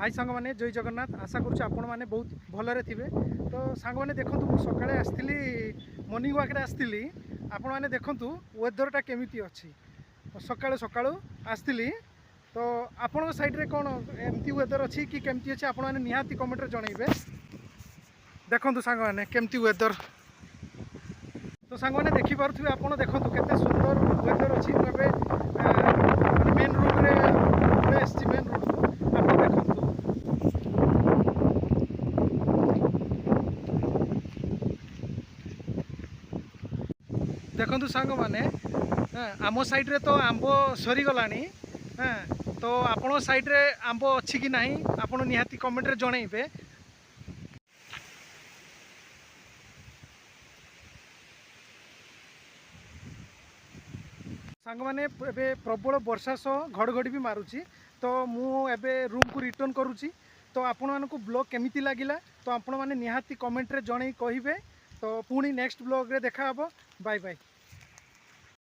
High सांग मैंने जय जगन्नाथ आशा करुँ आपण मैंने बहुत भलरे थे। तो सांग मैंने देखूँ मुझे सकाଳେ आसती मॉर्निंग वॉक आसती आपण मैंने देखूँ वेदरटा केमी अच्छी सकाळु सकाळु आसती। तो आपण साइड रे कौन एमती वेदर अच्छी कि केमती अच्छी आपण मैंने निहाती कमेंट जनइबे। देखो सांग मैंने केमती वेदर तो सांग मैंने देखिपे आप देखो केते सुंदर वेदर अच्छी मेन रोड रे मेन रोड आप देखो सांग मैंने आम साइड रे तो आंब सरी गलानी। तो आपण साइड रे आंब अच्छी कि नहीं आपण निहाती कमेंट रे जनइबे। सांग मैंने प्रबल वर्षा सह घड़घड़ी भी मारुची। तो मुझे रूम को रिटर्न करुँची। तो आपण मानक ब्लॉग केमिति लागिला तो आपण मैंने निहाती कमेंट रे जन कहिबे। तो पुणी नेक्स्ट ब्लॉग रे देखा हबो। Bye bye.